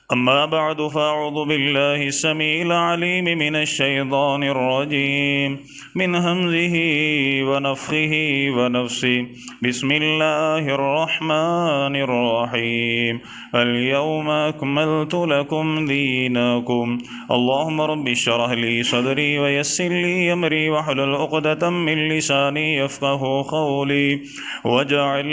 أما بعد فأعوذ بالله السميع العليم من الشيطان الرجيم من همزه ونفخه ونفسه بسم الله الرحمن الرحيم اليوم أكملت لكم دينكم اللهم رب اشرح لي صدري ويسر لي أمري واحلل عقدة من لساني يفقهوا قولي واجعل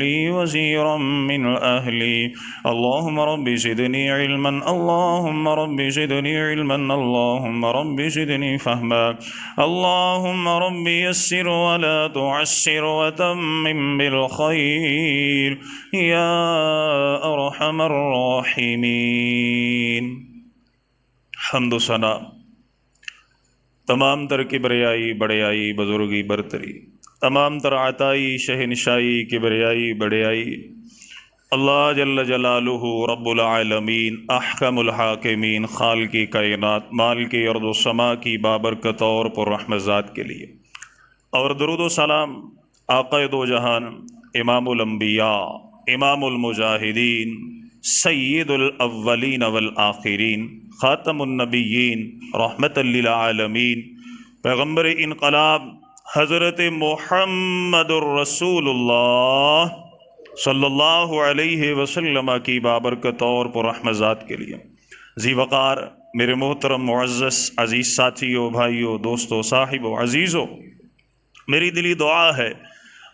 لي وزيرا من أهلي اللهم رب زدني علما اللهم رب زدني علما اللهم رب زدني فهما اللهم رب يسر ولا تعسر وتمم بالخير يا أرحم الراحمين. حمد و ثنا تمام تر کبریائی بڑیائی بزرگی برتری تمام تر عطائی شہنشائی کبریائی بڑیائی اللہ جل جلالہ رب العالمین احکم الحاکمین خالقی کائنات مالکی ارض و سما کی بابرکت اور پر رحمت ذات کے لیے، اور درود و سلام آقا دو جہان امام الانبیاء امام المجاہدین سید الاولین والآخرین خاتم النبیین رحمت للعالمین پیغمبر انقلاب حضرت محمد الرسول اللہ صلی اللہ علیہ وسلم کی بابرکت اور پر رحمت ذات کے لیے ذی وقار میرے محترم معزز عزیز ساتھیوں بھائیوں دوستوں صاحبوں عزیزوں، میری دلی دعا ہے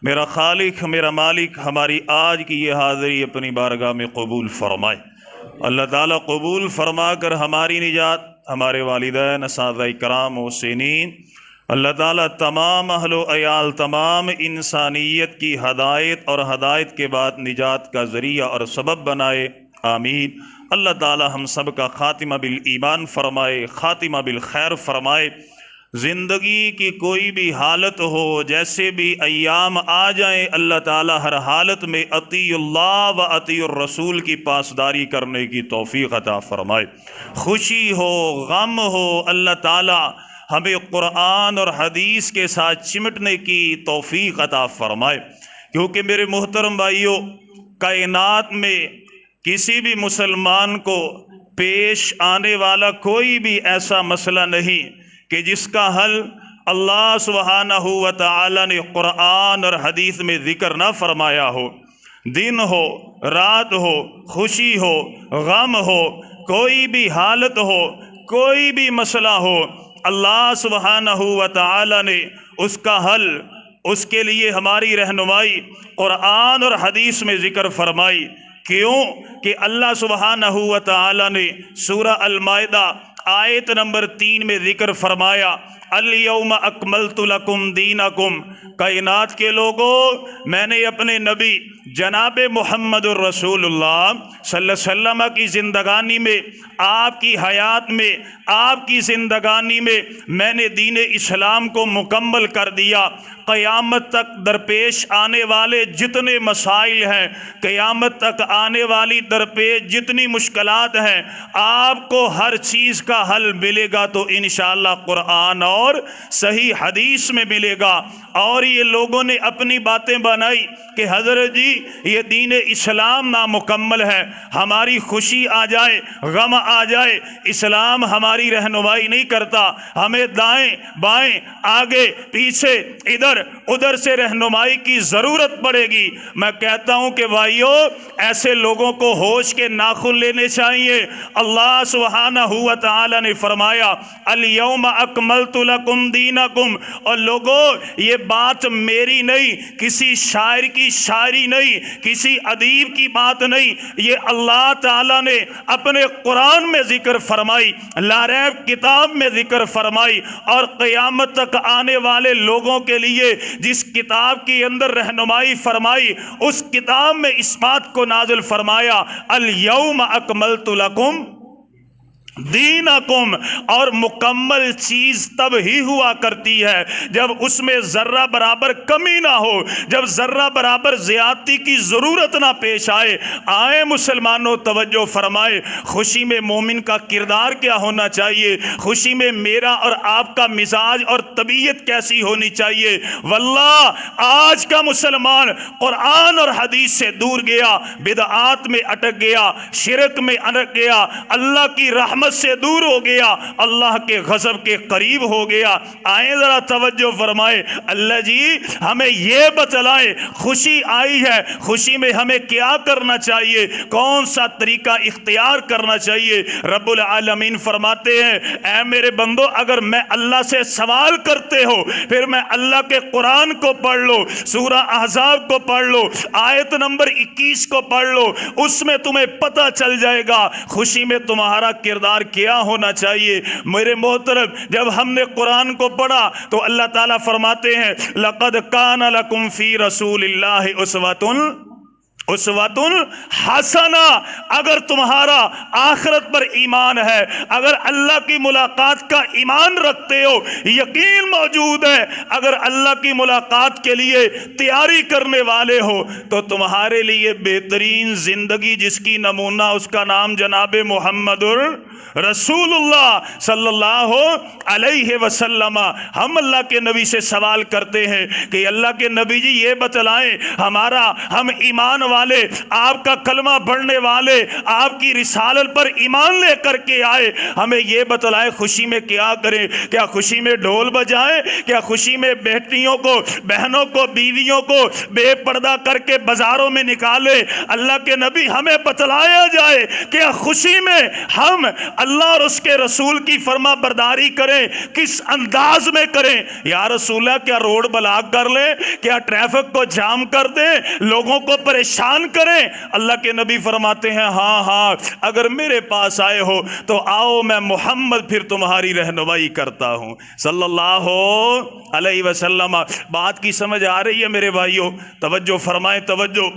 میرا خالق میرا مالک ہماری آج کی یہ حاضری اپنی بارگاہ میں قبول فرمائے. اللہ تعالیٰ قبول فرما کر ہماری نجات، ہمارے والدین اساتذہ کرام و سنین، اللہ تعالیٰ تمام اہل و عیال تمام انسانیت کی ہدایت اور ہدایت کے بعد نجات کا ذریعہ اور سبب بنائے، آمین. اللہ تعالیٰ ہم سب کا خاتمہ بالایمان فرمائے، خاتمہ بالخیر فرمائے. زندگی کی کوئی بھی حالت ہو، جیسے بھی ایام آ جائیں، اللہ تعالیٰ ہر حالت میں اطیع اللہ و اطیع الرسول کی پاسداری کرنے کی توفیق عطا فرمائے. خوشی ہو غم ہو، اللہ تعالیٰ ہمیں قرآن اور حدیث کے ساتھ چمٹنے کی توفیق عطا فرمائے. کیونکہ میرے محترم بھائیوں، کائنات میں کسی بھی مسلمان کو پیش آنے والا کوئی بھی ایسا مسئلہ نہیں کہ جس کا حل اللہ سبحانہ و تعالی نے قرآن اور حدیث میں ذکر نہ فرمایا ہو. دن ہو رات ہو، خوشی ہو غم ہو، کوئی بھی حالت ہو، کوئی بھی مسئلہ ہو، اللہ سبحانہ و تعالی نے اس کا حل، اس کے لیے ہماری رہنمائی قرآن اور حدیث میں ذکر فرمائی. کیوں کہ اللہ سبحانہ و تعالی نے سورہ المائدہ آیت نمبر 3 میں ذکر فرمایا، الیوم اکملت لکم دینکم. کائنات کے لوگوں، میں نے اپنے نبی جناب محمد الرسول اللہ صلی اللہ علیہ وسلم کی زندگانی میں، آپ کی حیات میں، آپ کی زندگانی میں نے دین اسلام کو مکمل کر دیا. قیامت تک درپیش آنے والے جتنے مسائل ہیں، قیامت تک آنے والی درپیش جتنی مشکلات ہیں، آپ کو ہر چیز کا حل ملے گا تو انشاءاللہ قرآن اور صحیح حدیث میں ملے گا. اور یہ لوگوں نے اپنی باتیں بنائی کہ حضرت جی یہ دین اسلام نامکمل ہے، ہماری خوشی آ جائے غم آ جائے اسلام ہماری رہنمائی نہیں کرتا، ہمیں دائیں بائیں آگے پیچھے ادھر ادھر سے رہنمائی کی ضرورت پڑے گی. میں کہتا ہوں کہ بھائیو، ایسے لوگوں کو ہوش کے ناخن لینے چاہیے. اللہ سبحانہ و تعالی نے فرمایا الیوم اکملت لکم دینکم. اور لوگوں، یہ بات میری نہیں، کسی شاعر کی شاعری نہیں، کسی ادیب کی بات نہیں، یہ اللہ تعالیٰ نے اپنے قرآن میں ذکر فرمائی، لا ریب کتاب میں ذکر فرمائی. اور قیامت تک آنے والے لوگوں کے لیے جس کتاب کے اندر رہنمائی فرمائی، اس کتاب میں اس بات کو نازل فرمایا الیوم اکملت لکم دینکم، اور مکمل چیز تب ہی ہوا کرتی ہے جب اس میں ذرہ برابر کمی نہ ہو، جب ذرہ برابر زیادتی کی ضرورت نہ پیش آئے۔ آئے مسلمانوں توجہ فرمائے، خوشی میں مومن کا کردار کیا ہونا چاہیے، خوشی میں میرا اور آپ کا مزاج اور طبیعت کیسی ہونی چاہیے۔ واللہ آج کا مسلمان قرآن اور حدیث سے دور گیا، بدعات میں اٹک گیا، شرک میں اٹک گیا، اللہ کی رحمت سے دور ہو گیا، اللہ کے غضب کے قریب ہو گیا۔ آئیں ذرا توجہ فرمائے، اللہ جی ہمیں یہ بتلائیں، خوشی آئی ہے، خوشی میں ہمیں کیا کرنا چاہیے، کون سا طریقہ اختیار کرنا چاہیے۔ رب العالمین فرماتے ہیں اے میرے بندو، اگر میں اللہ سے سوال کرتے ہو پھر میں اللہ کے قرآن کو پڑھ لو، سورہ احزاب کو پڑھ لو، آیت نمبر 21 کو پڑھ لو، اس میں تمہیں پتہ چل جائے گا خوشی میں تمہارا کردار کیا ہونا چاہیے۔ میرے محترم، جب ہم نے قرآن کو پڑھا تو اللہ تعالیٰ فرماتے ہیں لَقَدْ كَانَ لَكُمْ فِي رَسُولِ اللَّهِ اسوۃ حسنہ۔ اگر تمہارا آخرت پر ایمان ہے، اگر اللہ کی ملاقات کا ایمان رکھتے ہو، یقین موجود ہے، اگر اللہ کی ملاقات کے لیے تیاری کرنے والے ہو تو تمہارے لیے بہترین زندگی جس کی نمونہ اس کا نام جناب محمد رسول اللہ صلی اللہ علیہ وسلم۔ ہم اللہ کے نبی سے سوال کرتے ہیں کہ اللہ کے نبی جی یہ بتلائیں، ہم ایمان والے، آپ کا کلمہ پڑھنے والے، آپ کی رسالت پر ایمان لے کر کے آئے، ہمیں یہ بتلائیں خوشی میں کیا کریں؟ کیا خوشی میں ڈھول بجائیں؟ کیا خوشی میں بیٹیوں کو، بہنوں کو، بیویوں کو بے پردہ کر کے بازاروں میں نکالے؟ اللہ کے نبی ہمیں بتلایا جائے کہ خوشی میں ہم اللہ اور اس کے رسول کی فرما برداری کریں، کس انداز میں کریں؟ یا رسول اللہ کیا روڈ بلاک کر لیں؟ کیا ٹریفک کو جام کر دیں؟ لوگوں کو پریشان کریں؟ اللہ کے نبی فرماتے ہیں ہاں اگر میرے پاس آئے ہو تو آؤ، میں محمد پھر تمہاری رہنمائی کرتا ہوں صلی اللہ علیہ وسلم۔ بات کی سمجھ آ رہی ہے میرے بھائیوں؟ توجہ فرمائیں، توجہ۔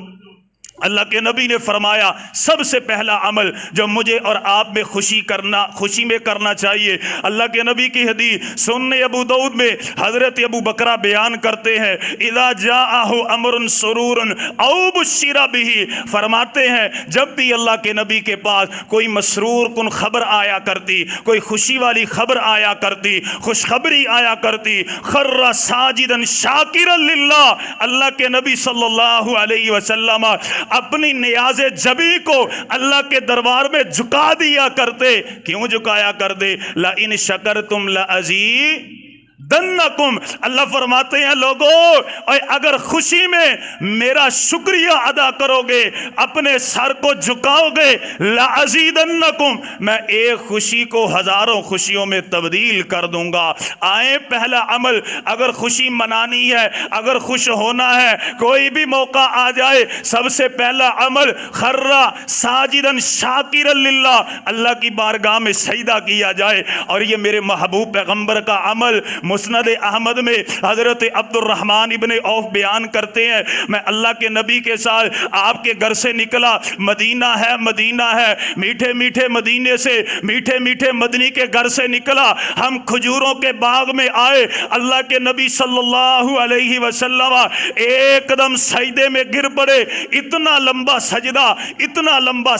اللہ کے نبی نے فرمایا سب سے پہلا عمل جو مجھے اور آپ میں خوشی میں کرنا چاہیے، اللہ کے نبی کی حدیث سنن ابو داؤد میں حضرت ابو بکرہ بیان کرتے ہیں اذا جاءہ امر سرور او بشر بہ، فرماتے ہیں جب بھی اللہ کے نبی کے پاس کوئی مسرور کن خبر آیا کرتی، کوئی خوشی والی خبر آیا کرتی، خوشخبری آیا کرتی، خر ساجدا شاکرا للہ، اللہ کے نبی صلی اللہ علیہ وسلم اپنی نیاز جبی کو اللہ کے دربار میں جھکا دیا کرتے۔ کیوں جھکایا کرتے؟ لَإِن شَكَرْتُمْ لَأَزِيدَنَّكُمْ، اللہ فرماتے ہیں لوگوں اگر خوشی میں میرا شکریہ ادا کرو گے، اپنے سر کو جھکاؤ گے، لَأَزِيدَنَّكُمْ، میں ایک خوشی کو ہزاروں خوشیوں میں تبدیل کر دوں گا۔ آئیں پہلا عمل، اگر خوشی منانی ہے، اگر خوش ہونا ہے، کوئی بھی موقع آ جائے، سب سے پہلا عمل خرّا ساجدن شاکرا للہ، اللہ کی بارگاہ میں سجدہ کیا جائے۔ اور یہ میرے محبوب پیغمبر کا عمل مسند احمد میں حضرت عبد الرحمن ابن عوف بیان کرتے ہیں میں اللہ کے نبی کے ساتھ آپ کے گھر سے نکلا، مدینہ ہے، میٹھے میٹھے مدینے سے، میٹھے میٹھے مدنی کے گھر سے نکلا، ہم کھجوروں کے باغ میں آئے، اللہ کے نبی صلی اللہ علیہ وسلم ایک دم سجدے میں گر پڑے، اتنا لمبا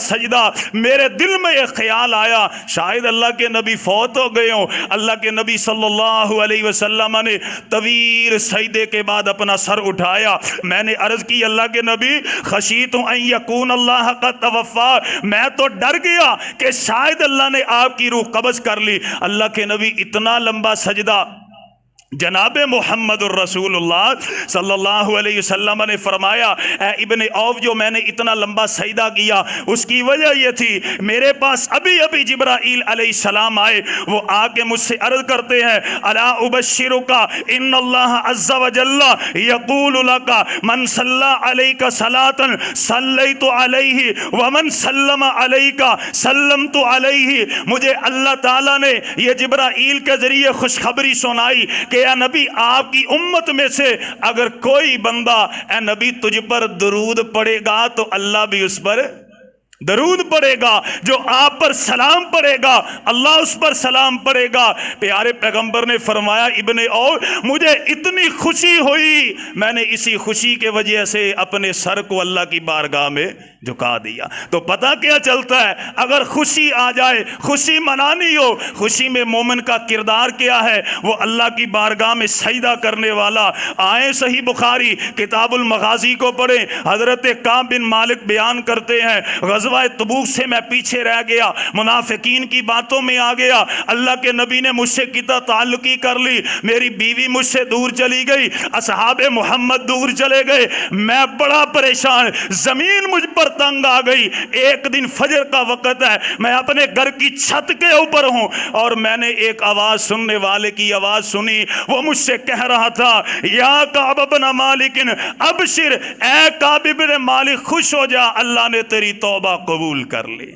سجدہ، میرے دل میں ایک خیال آیا شاید اللہ کے نبی فوت ہو گئے ہوں۔ اللہ کے نبی صلی اللہ علیہ وسلم نے طویل سجدے کے بعد اپنا سر اٹھایا، میں نے عرض کی اللہ کے نبی خشیت ان یکون اللہ قد توفا، میں تو ڈر گیا کہ شاید اللہ نے آپ کی روح قبض کر لی۔ اللہ کے نبی اتنا لمبا سجدہ، جناب محمد الرسول اللہ صلی اللہ علیہ وسلم نے فرمایا اے ابن عوف، جو میں نے اتنا لمبا سجدہ کیا اس کی وجہ یہ تھی میرے پاس ابھی جبرائیل علیہ السلام آئے، وہ آ کے مجھ سے عرض کرتے ہیں الا ابشرک ان اللہ عز وجل یقول لک من صلی علیک صلاۃ صلیت علیہ ومن سلم علیک سلمت علیہ، مجھے اللہ تعالیٰ نے یہ جبرائیل کے ذریعے خوشخبری سنائی کہ اے نبی آپ کی امت میں سے اگر کوئی بندہ اے نبی تجھ پر درود پڑے گا تو اللہ بھی اس پر درود پڑھے گا، جو آپ پر سلام پڑھے گا اللہ اس پر سلام پڑھے گا۔ پیارے پیغمبر نے فرمایا ابن اور مجھے اتنی خوشی ہوئی، میں نے اسی خوشی کے وجہ سے اپنے سر کو اللہ کی بارگاہ میں جھکا دیا۔ تو پتہ کیا چلتا ہے، اگر خوشی آ جائے، خوشی منانی ہو، خوشی میں مومن کا کردار کیا ہے، وہ اللہ کی بارگاہ میں سجدہ کرنے والا۔ آئیں صحیح بخاری کتاب المغازی کو پڑھیں، حضرت کعب بن مالک بیان کرتے ہیں غزوہ تبوک سے میں پیچھے رہ گیا، منافقین کی باتوں میں آ گیا، اللہ کے نبی نے مجھ سے قطع تعلقی کر لی، میری بیوی مجھ سے دور چلی گئی، اصحاب محمد دور چلے گئے، میں بڑا پریشان، زمین مجھ پر تنگ آ گئی۔ ایک دن فجر کا وقت ہے، میں اپنے گھر کی چھت کے اوپر ہوں اور میں نے ایک آواز سننے والے کی آواز سنی، وہ مجھ سے کہہ رہا تھا یا کعب بن مالک ابشر، اے کعب بن مالک خوش ہو جا، اللہ نے تیری توبہ قبول کر لی،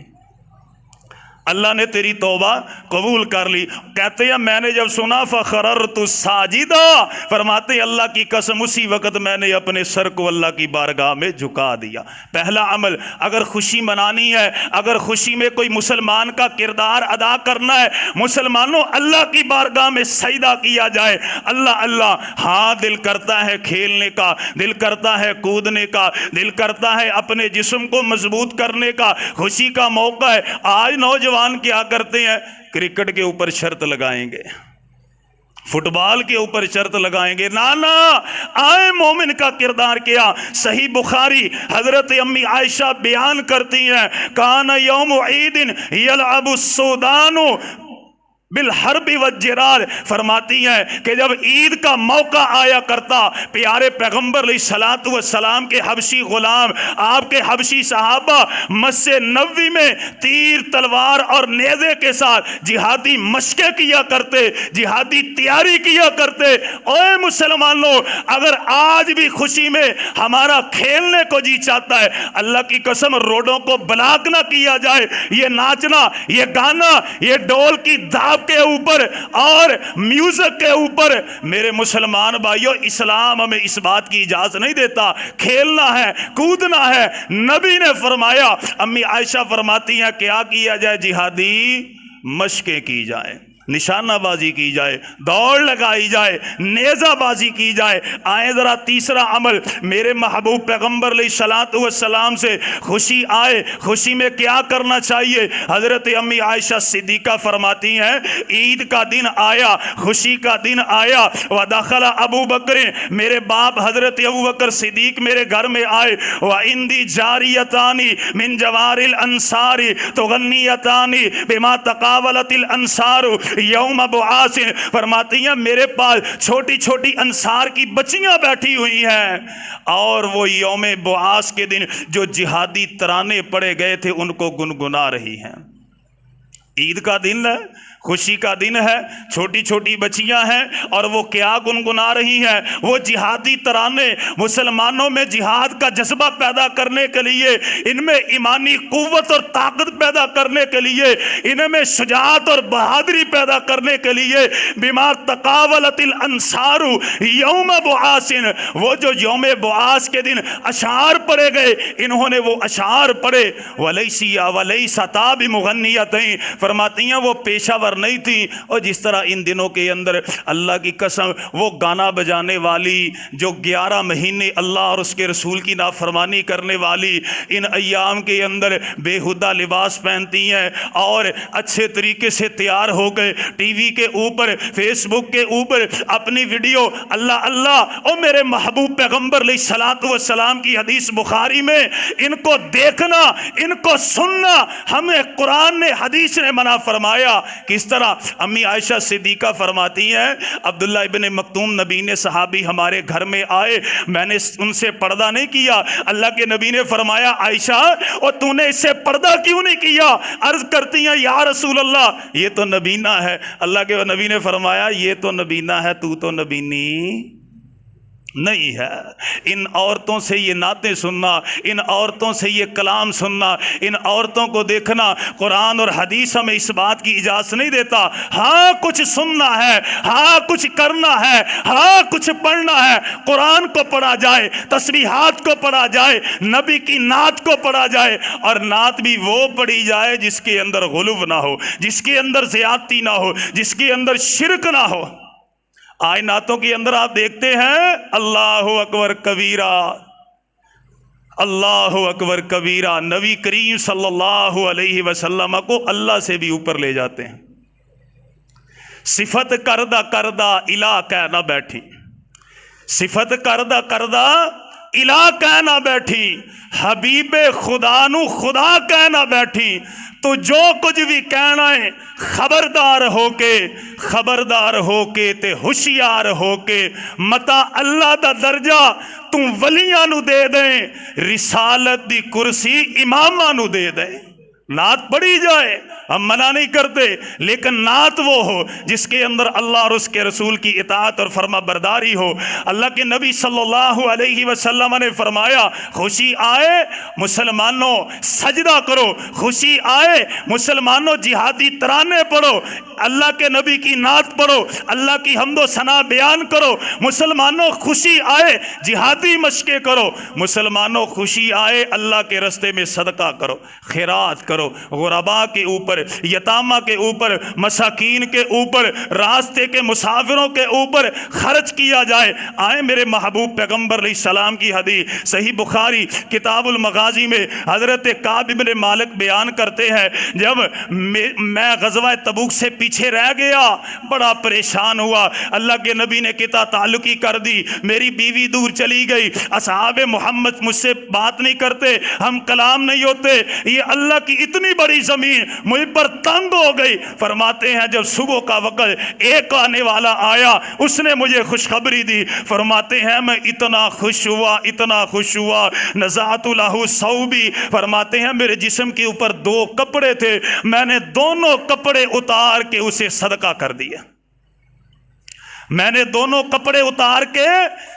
اللہ نے تیری توبہ قبول کر لی۔ کہتے ہیں میں نے جب سنا فخررت ساجدا، فرماتے اللہ کی قسم اسی وقت میں نے اپنے سر کو اللہ کی بارگاہ میں جھکا دیا۔ پہلا عمل، اگر خوشی منانی ہے، اگر خوشی میں کوئی مسلمان کا کردار ادا کرنا ہے، مسلمانوں اللہ کی بارگاہ میں سجدہ کیا جائے۔ اللہ اللہ، ہاں دل کرتا ہے کھیلنے کا، دل کرتا ہے کودنے کا، دل کرتا ہے اپنے جسم کو مضبوط کرنے کا، خوشی کا موقع ہے۔ آج نوجوان کیا کرتے ہیں، کرکٹ کے اوپر شرط لگائیں گے، فٹ بال کے اوپر شرط لگائیں گے۔ نانا، آئے مومن کا کردار کیا۔ صحیح بخاری حضرت امی عائشہ بیان کرتی ہیں کان یوم عید یلعب السودان بالحرب والجرار، فرماتی ہیں کہ جب عید کا موقع آیا کرتا، پیارے پیغمبر علیہ الصلوۃ والسلام کے حبشی غلام، آپ کے حبشی صحابہ مسجد نبوی میں تیر تلوار اور نیزے کے ساتھ جہادی مشقیں کیا کرتے، جہادی تیاری کیا کرتے۔ اے مسلمانوں، اگر آج بھی خوشی میں ہمارا کھیلنے کو جی چاہتا ہے، اللہ کی قسم روڈوں کو بلاک نہ کیا جائے، یہ ناچنا، یہ گانا، یہ ڈول کی دھاپ کے اوپر اور میوزک کے اوپر، میرے مسلمان بھائیوں اسلام ہمیں اس بات کی اجازت نہیں دیتا۔ کھیلنا ہے، کودنا ہے۔ نبی نے فرمایا، امی عائشہ فرماتی ہیں کیا کیا جائے، جہادی مشقیں کی جائیں، نشانہ بازی کی جائے، دوڑ لگائی جائے، نیزہ بازی کی جائے۔ آئیں ذرا تیسرا عمل، میرے محبوب پیغمبر علیہ الصلوۃ والسلام سے خوشی آئے، خوشی میں کیا کرنا چاہیے؟ حضرت امی عائشہ صدیقہ فرماتی ہیں عید کا دن آیا، خوشی کا دن آیا، ودخل ابو بکر، میرے باپ حضرت ابو بکر صدیق میرے گھر میں آئے، وعندی جاریتان من جوار الانصار تغنیتان بما تقاولت الانصار یوم بعاث، فرماتی ہیں میرے پاس چھوٹی چھوٹی انصار کی بچیاں بیٹھی ہوئی ہیں اور وہ یوم بعاث کے دن جو جہادی ترانے پڑے گئے تھے ان کو گنگنا رہی ہیں۔ عید کا دن ہے، خوشی کا دن ہے، چھوٹی چھوٹی بچیاں ہیں اور وہ کیا گنگنا رہی ہیں؟ وہ جہادی ترانے، مسلمانوں میں جہاد کا جذبہ پیدا کرنے کے لیے، ان میں ایمانی قوت اور طاقت پیدا کرنے کے لیے، ان میں شجاعت اور بہادری پیدا کرنے کے لیے، بما تقاولت الانصار یوم بعاث، وہ جو یوم بعاث کے دن اشعار پڑھے گئے، انہوں نے وہ اشعار پڑھے، ولیستا بمغنیتین، فرماتی ہیں وہ پیشہ ور نہیں تھی، اور جس طرح ان دنوں کے اندر اللہ کی قسم وہ گانا بجانے والی جو 11 مہینے اللہ اور اس کے رسول کی نافرمانی کرنے والی ان ایام کے اندر بےہودہ لباس پہنتی ہیں اور اچھے طریقے سے تیار ہو گئے، ٹی وی کے اوپر، فیس بک کے اوپر اپنی ویڈیو اللہ اللہ، اور میرے محبوب پیغمبر علیہ الصلوۃ والسلام کی حدیث بخاری میں ان کو دیکھنا، ان کو سننا ہمیں قرآن نے، حدیث نے منع فرمایا۔ کس طرح؟ امی عائشہ صدیقہ فرماتی ہیں عبداللہ ابن مکتوم نبی نے صحابی ہمارے گھر میں آئے، میں نے ان سے پردہ نہیں کیا، اللہ کے نبی نے فرمایا عائشہ اور تو نے اس سے پردہ کیوں نہیں کیا؟ عرض کرتی ہیں یا رسول اللہ یہ تو نبینہ ہے، اللہ کے نبی نے فرمایا یہ تو نبینہ ہے، تو نبینی نہیں ہے۔ ان عورتوں سے یہ نعتیں سننا، ان عورتوں سے یہ کلام سننا، ان عورتوں کو دیکھنا، قرآن اور حدیث ہمیں اس بات کی اجازت نہیں دیتا۔ ہاں کچھ سننا ہے، ہاں کچھ کرنا ہے، ہاں کچھ پڑھنا ہے، قرآن کو پڑھا جائے، تسبیحات کو پڑھا جائے، نبی کی نعت کو پڑھا جائے، اور نعت بھی وہ پڑھی جائے جس کے اندر غلو نہ ہو، جس کے اندر زیادتی نہ ہو، جس کے اندر شرک نہ ہو۔ آج نعتوں کے اندر آپ دیکھتے ہیں اللہ اکبر کبیرہ، اللہ اکبر کبیرہ، نبی کریم صلی اللہ علیہ وسلم کو اللہ سے بھی اوپر لے جاتے ہیں۔ صفت کردہ کردہ الہ کہنا بیٹھی، صفت کردہ کردہ الہ کہنا بیٹھی، حبیب خدا نو خدا کہنا بیٹھی، تو جو کچھ بھی کہنا ہے خبردار ہو کے تے ہوشیار ہو کے متا اللہ دا درجہ تم ولیاں نو دے دیں، رسالت دی کرسی اماماں نو دے دیں۔ نعت پڑھی جائے، ہم منع نہیں کرتے، لیکن نعت وہ ہو جس کے اندر اللہ اور اس کے رسول کی اطاعت اور فرما برداری ہو۔ اللہ کے نبی صلی اللہ علیہ وسلم نے فرمایا خوشی آئے مسلمانوں سجدہ کرو، خوشی آئے مسلمانوں جہادی ترانے پڑھو، اللہ کے نبی کی نعت پڑھو، اللہ کی حمد و ثنا بیان کرو، مسلمانوں خوشی آئے جہادی مشقیں کرو، مسلمانوں خوشی آئے اللہ کے رستے میں صدقہ کرو، خیرات کرو، غرباء کے اوپر، یتامہ کے اوپر، مساکین کے اوپر، راستے کے مسافروں کے اوپر خرچ کیا جائے۔ آئے میرے محبوب پیغمبر علیہ السلام کی حدیث صحیح بخاری کتاب المغازی میں حضرت کعب بن مالک بیان کرتے ہیں، جب میں غزوہ تبوک سے پیچھے رہ گیا بڑا پریشان ہوا، اللہ کے نبی نے قطع تعلقی کر دی، میری بیوی دور چلی گئی، اصحاب محمد مجھ سے بات نہیں کرتے، ہم کلام نہیں ہوتے، یہ اللہ کی اتنی بڑی زمین مجھ پر تنگ ہو گئی۔ فرماتے ہیں جب صبح کا وقت ایک آنے والا آیا، اس نے مجھے خوشخبری دی، فرماتے ہیں میں اتنا خوش ہوا نزعت لہ ثوبی، فرماتے ہیں میرے جسم کے اوپر 2 کپڑے تھے، میں نے دونوں کپڑے اتار کے اسے صدقہ کر دیا، میں نے دونوں کپڑے اتار کے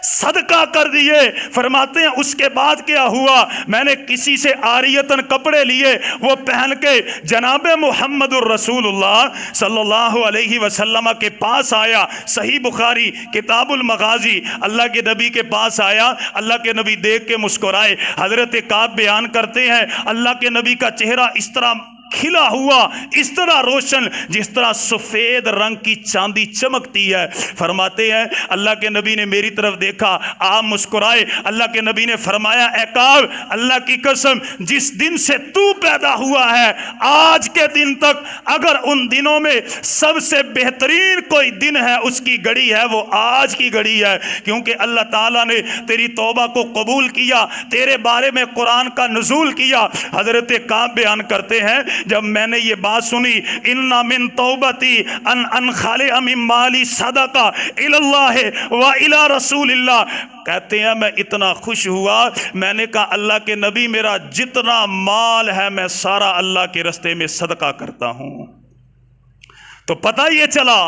صدقہ کر دیے۔ فرماتے ہیں اس کے بعد کیا ہوا، میں نے کسی سے عاریتاً کپڑے لیے، وہ پہن کے جناب محمد الرسول اللہ صلی اللہ علیہ وسلم کے پاس آیا، صحیح بخاری کتاب المغازی، اللہ کے نبی کے پاس آیا، اللہ کے نبی دیکھ کے مسکرائے۔ حضرت کعب بیان کرتے ہیں اللہ کے نبی کا چہرہ اس طرح کھلا ہوا، اس طرح روشن جس طرح سفید رنگ کی چاندی چمکتی ہے۔ فرماتے ہیں اللہ کے نبی نے میری طرف دیکھا، آپ مسکرائے، اللہ کے نبی نے فرمایا اے کعب اللہ کی قسم جس دن سے تو پیدا ہوا ہے آج کے دن تک اگر ان دنوں میں سب سے بہترین کوئی دن ہے اس کی گھڑی ہے وہ آج کی گھڑی ہے، کیونکہ اللہ تعالیٰ نے تیری توبہ کو قبول کیا، تیرے بارے میں قرآن کا نزول کیا۔ حضرت کعب بیان کرتے ہیں جب میں نے یہ بات سنی، ان من توبتی ان انخلع من مالی صدقہ الی اللہ و الی رسول اللہ، کہتے ہیں میں اتنا خوش ہوا، میں نے کہا اللہ کے نبی میرا جتنا مال ہے میں سارا اللہ کے راستے میں صدقہ کرتا ہوں۔ تو پتہ یہ چلا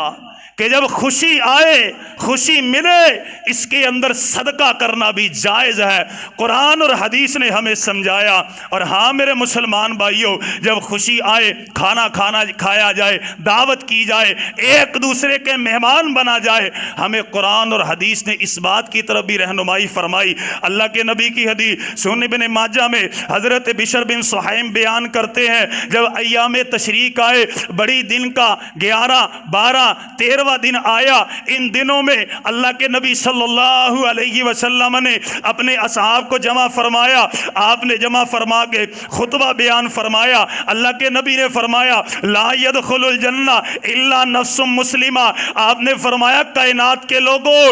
کہ جب خوشی آئے خوشی ملے اس کے اندر صدقہ کرنا بھی جائز ہے، قرآن اور حدیث نے ہمیں سمجھایا۔ اور ہاں میرے مسلمان بھائیوں، جب خوشی آئے کھانا کھایا جائے، دعوت کی جائے، ایک دوسرے کے مہمان بنا جائے، ہمیں قرآن اور حدیث نے اس بات کی طرف بھی رہنمائی فرمائی۔ اللہ کے نبی کی حدیث سنن ابن ماجہ میں حضرت بشر بن صحیم بیان کرتے ہیں جب ایام تشریق آئے، بڑی دن کا 11 12 13 دن آیا، ان دنوں میں اللہ کے نبی صلی اللہ علیہ وسلم نے اپنے اصحاب کو جمع فرمایا، آپ نے جمع فرما کے خطبہ بیان فرمایا۔ اللہ کے نبی نے فرمایا لا يدخل الجنہ الا نفس مسلمہ، آپ نے فرمایا کائنات کے لوگوں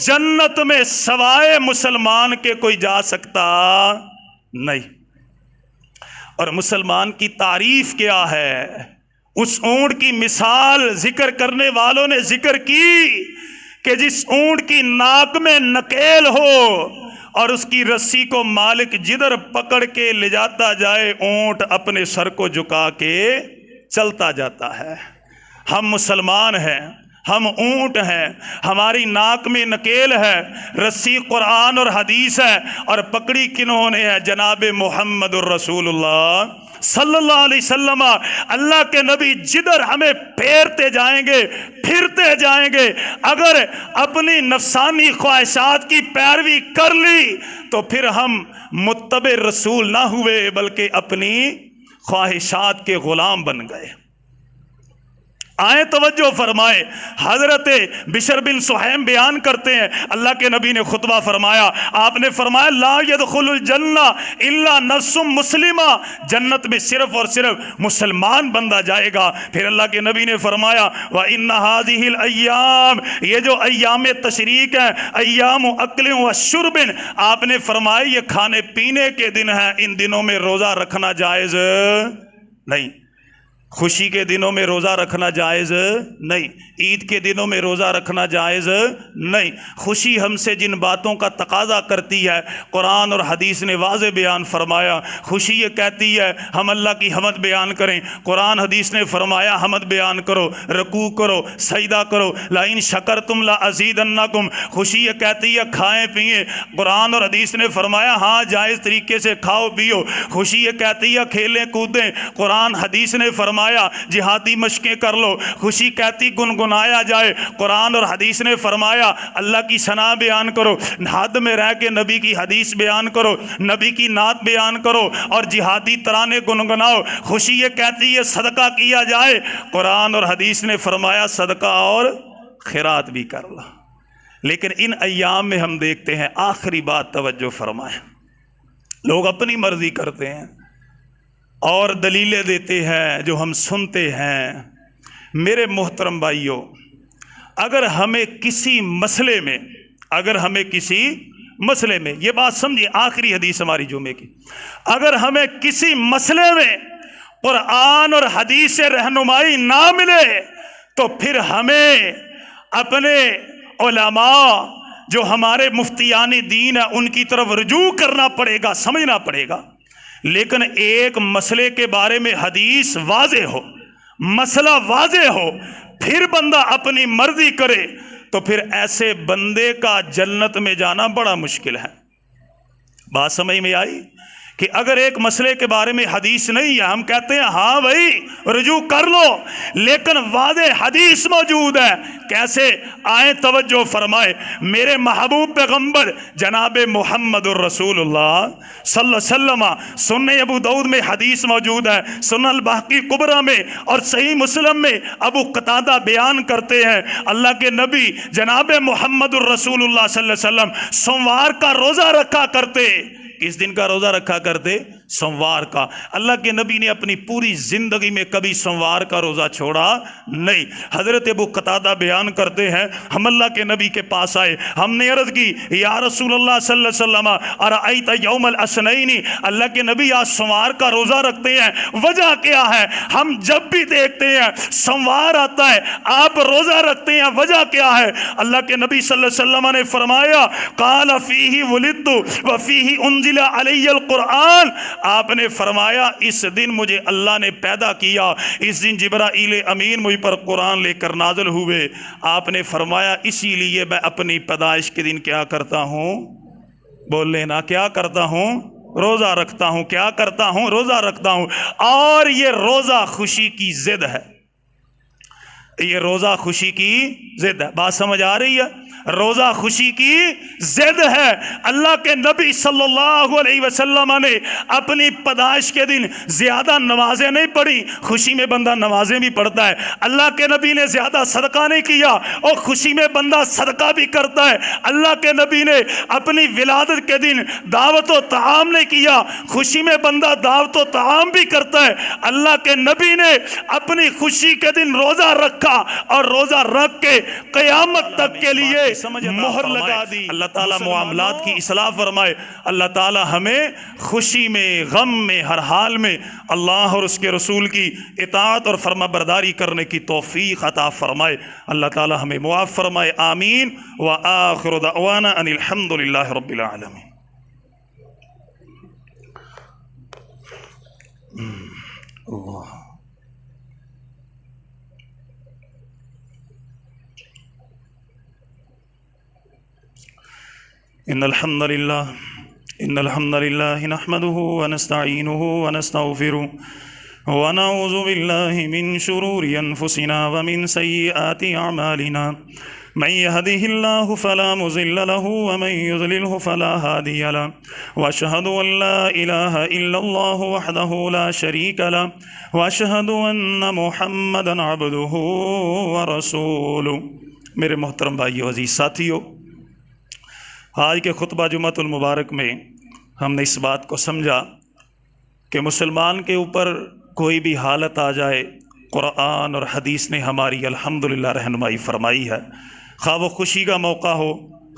جنت میں سوائے مسلمان کے کوئی جا سکتا نہیں۔ اور مسلمان کی تعریف کیا ہے؟ اس اونٹ کی مثال ذکر کرنے والوں نے ذکر کی کہ جس اونٹ کی ناک میں نکیل ہو اور اس کی رسی کو مالک جدھر پکڑ کے لے جاتا جائے اونٹ اپنے سر کو جھکا کے چلتا جاتا ہے۔ ہم مسلمان ہیں، ہم اونٹ ہیں، ہماری ناک میں نکیل ہے، رسی قرآن اور حدیث ہے، اور پکڑی کنہوں نے ہے؟ جناب محمد الرسول اللہ صلی اللہ علیہ وسلم۔ اللہ کے نبی جدھر ہمیں پھیرتے جائیں گے، پھرتے جائیں گے۔ اگر اپنی نفسانی خواہشات کی پیروی کر لی تو پھر ہم متبع رسول نہ ہوئے بلکہ اپنی خواہشات کے غلام بن گئے۔ آئیں توجہ فرمائے، حضرت بشر بن سہیم بیان کرتے ہیں، اللہ کے نبی نے خطبہ فرمایا، آپ نے فرمایا لا يدخل الجنہ الا نفس مسلمہ، جنت میں صرف اور صرف مسلمان بندہ جائے گا۔ پھر اللہ کے نبی نے فرمایا وَإِنَّ هَذِهِ الْأَيَّامِ، یہ جو ایام تشریق ہیں، ایام اکل و شرب، آپ نے فرمایا یہ کھانے پینے کے دن ہیں، ان دنوں میں روزہ رکھنا جائز نہیں۔ خوشی کے دنوں میں روزہ رکھنا جائز نہیں، عید کے دنوں میں روزہ رکھنا جائز نہیں۔ خوشی ہم سے جن باتوں کا تقاضا کرتی ہے قرآن اور حدیث نے واضح بیان فرمایا۔ خوشی یہ کہتی ہے ہم اللہ کی حمد بیان کریں، قرآن حدیث نے فرمایا حمد بیان کرو، رکوع کرو، سجدہ کرو، لَإِن شَكَرْتُمْ لَأَزِيدَنَّكُمْ۔ خوشی یہ کہتی ہے کھائیں پئیں، قرآن اور حدیث نے فرمایا ہاں جائز طریقے سے کھاؤ پیو۔ خوشی یہ کہتی ہے کھیلیں کودیں، قرآن حدیث نے فرمایا جہادی مشقیں کر لو۔ خوشی کہتی گنگنایا جائے، قرآن اور حدیث نے فرمایا اللہ کی ثنا بیان کرو، حد میں رہ کے نبی کی حدیث بیان کرو، نبی کی نعت بیان کرو اور جہادی ترانے گنگناؤ۔ خوشی یہ کہتی ہے صدقہ کیا جائے، قرآن اور حدیث نے فرمایا صدقہ اور خیرات بھی کر لو۔ لیکن ان ایام میں ہم دیکھتے ہیں، آخری بات توجہ فرمائیں، لوگ اپنی مرضی کرتے ہیں اور دلیلیں دیتے ہیں جو ہم سنتے ہیں۔ میرے محترم بھائیوں، اگر ہمیں کسی مسئلے میں یہ بات سمجھیں، آخری حدیث ہماری جمعے کی، اگر ہمیں کسی مسئلے میں قرآن اور حدیث سے رہنمائی نہ ملے تو پھر ہمیں اپنے علماء جو ہمارے مفتیان دین ہیں ان کی طرف رجوع کرنا پڑے گا، سمجھنا پڑے گا۔ لیکن ایک مسئلے کے بارے میں حدیث واضح ہو، مسئلہ واضح ہو، پھر بندہ اپنی مرضی کرے تو پھر ایسے بندے کا جنت میں جانا بڑا مشکل ہے۔ بات سمجھ میں آئی کہ اگر ایک مسئلے کے بارے میں حدیث نہیں ہے، ہم کہتے ہیں ہاں بھائی رجوع کر لو، لیکن واضح حدیث موجود ہے۔ کیسے؟ آئیں توجہ فرمائے، میرے محبوب پیغمبر جناب محمد الرسول اللہ صلی اللہ علیہ وسلم، سنن ابو داؤد میں حدیث موجود ہے، سنن البحقی کبریٰ میں اور صحیح مسلم میں ابو قتادہ بیان کرتے ہیں، اللہ کے نبی جناب محمد الرسول اللہ صلی اللہ علیہ وسلم سوموار کا روزہ رکھا کرتے۔ کس دن کا روزہ رکھا کرتے؟ سوموار کا۔ اللہ کے نبی نے اپنی پوری زندگی میں کبھی سوموار کا روزہ چھوڑا نہیں۔ حضرت ابو قتادہ بیان کرتے ہیں ہم اللہ کے نبی کے پاس آئے، ہم نے عرض کی یا رسول اللہ صلی اللہ علیہ وسلم ارأیت یوم الاثنین، اللہ کے نبی آج سوموار کا روزہ رکھتے ہیں، وجہ کیا ہے؟ ہم جب بھی دیکھتے ہیں سوموار آتا ہے آپ روزہ رکھتے ہیں، وجہ کیا ہے؟ اللہ کے نبی صلی اللہ علیہ وسلم نے فرمایا قال فیہ ولدت وفیہ انزل علی القرآن، آپ نے فرمایا اس دن مجھے اللہ نے پیدا کیا، اس دن جبرائیل امین مجھ پر قرآن لے کر نازل ہوئے۔ آپ نے فرمایا اسی لیے میں اپنی پیدائش کے دن کیا کرتا ہوں؟ بول لینا، کیا کرتا ہوں؟ روزہ رکھتا ہوں۔ کیا کرتا ہوں؟ روزہ رکھتا ہوں۔ اور یہ روزہ خوشی کی ضد ہے، یہ روزہ خوشی کی ضد ہے۔ بات سمجھ آ رہی ہے؟ روزہ خوشی کی ضد ہے۔ اللہ کے نبی صلی اللہ علیہ وسلم نے اپنی پیدائش کے دن زیادہ نمازیں نہیں پڑھی، خوشی میں بندہ نمازیں بھی پڑھتا ہے۔ اللہ کے نبی نے زیادہ صدقہ نہیں کیا اور خوشی میں بندہ صدقہ بھی کرتا ہے۔ اللہ کے نبی نے اپنی ولادت کے دن دعوت و طعام نہیں کیا، خوشی میں بندہ دعوت و طعام بھی کرتا ہے۔ اللہ کے نبی نے اپنی خوشی کے دن روزہ رکھا اور روزہ رکھ کے قیامت تک کے لیے مہر لگا دی۔ اللہ تعالیٰ معاملات کی اصلاح فرمائے، اللہ تعالیٰ ہمیں خوشی میں غم میں ہر حال میں اللہ اور اس کے رسول کی اطاعت اور فرما برداری کرنے کی توفیق عطا فرمائے۔ اللہ تعالیٰ ہمیں معاف فرمائے، آمین۔ وآخر دعوانا ان الحمد للہ رب العالمین۔ اللہ إن الحمد لله نحمده ونستعينه ونستغفره ونعوذ بالله من شرور أنفسنا ومن سيئات أعمالنا من يهده الله فلا مضل له ومن يضلله فلا هادي له وأشهد أن لا إله إلا الله وحده لا شريك له وأشهد أن محمدا عبده ورسوله۔ میرے محترم بھائیو، عزیز ساتھیو، آج کے خطبہ جمعہ المبارک میں ہم نے اس بات کو سمجھا کہ مسلمان کے اوپر کوئی بھی حالت آ جائے، قرآن اور حدیث نے ہماری الحمدللہ رہنمائی فرمائی ہے۔ خواہ وہ خوشی کا موقع ہو،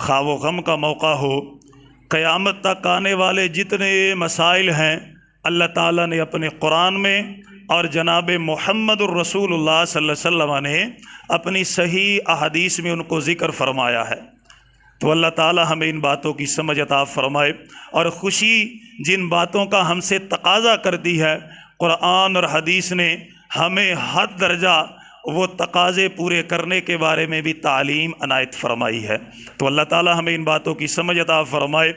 خواہ وہ غم کا موقع ہو، قیامت تک آنے والے جتنے مسائل ہیں اللہ تعالیٰ نے اپنے قرآن میں اور جناب محمد الرسول اللہ صلی اللہ علیہ وسلم نے اپنی صحیح احادیث میں ان کو ذکر فرمایا ہے۔ تو اللہ تعالیٰ ہمیں ان باتوں کی سمجھ عطا فرمائے، اور خوشی جن باتوں کا ہم سے تقاضا کرتی ہے، قرآن اور حدیث نے ہمیں حد درجہ وہ تقاضے پورے کرنے کے بارے میں بھی تعلیم عنایت فرمائی ہے۔ تو اللہ تعالیٰ ہمیں ان باتوں کی سمجھ عطا فرمائے،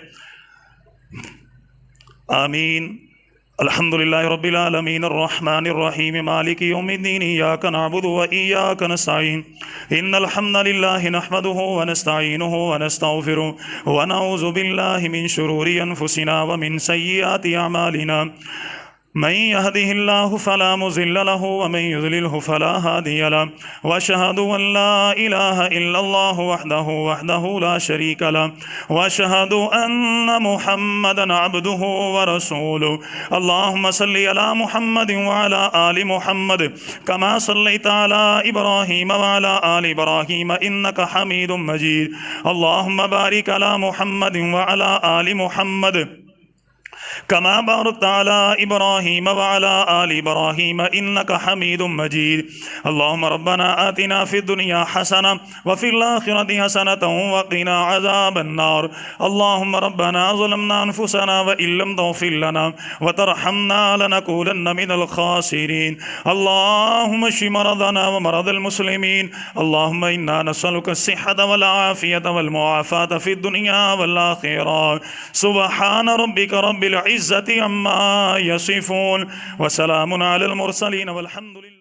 آمین۔ الحمدللہ رب العالمین الرحمن الرحیم مالک یوم الدین ایاک نعبد و ایاک نستعین ان الحمد للہ نحمده ونستعینه ونستغفره ونعوذ باللہ من شرور انفسنا ومن سیئات اعمالنا من يهده الله فلا مضل له ومن يضلله فلا هادي له واشهد ان لا اله الا الله وحده لا شريك له واشهد ان محمدا عبده ورسوله اللهم صل على محمد وعلى ال محمد كما صليت على ابراهيم وعلى ال ابراهيم انك حميد مجيد اللهم بارك على محمد وعلى ال محمد كما باركت على إبراهيم وعلى آل إبراهيم إنك حميد مجيد اللهم ربنا آتنا في الدنيا حسنة وفي الآخرة حسنة وقنا عذاب النار اللهم ربنا ظلمنا أنفسنا وإن لم تغفر لنا وترحمنا لنكونن من الخاسرين اللهم اشف مرضنا ومرض المسلمين اللهم إنا نسألك الصحة والعافية والمعافاة في الدنيا والآخرة سبحان ربك رب العزة عما يصفون وسلام على المرسلين والحمد لله۔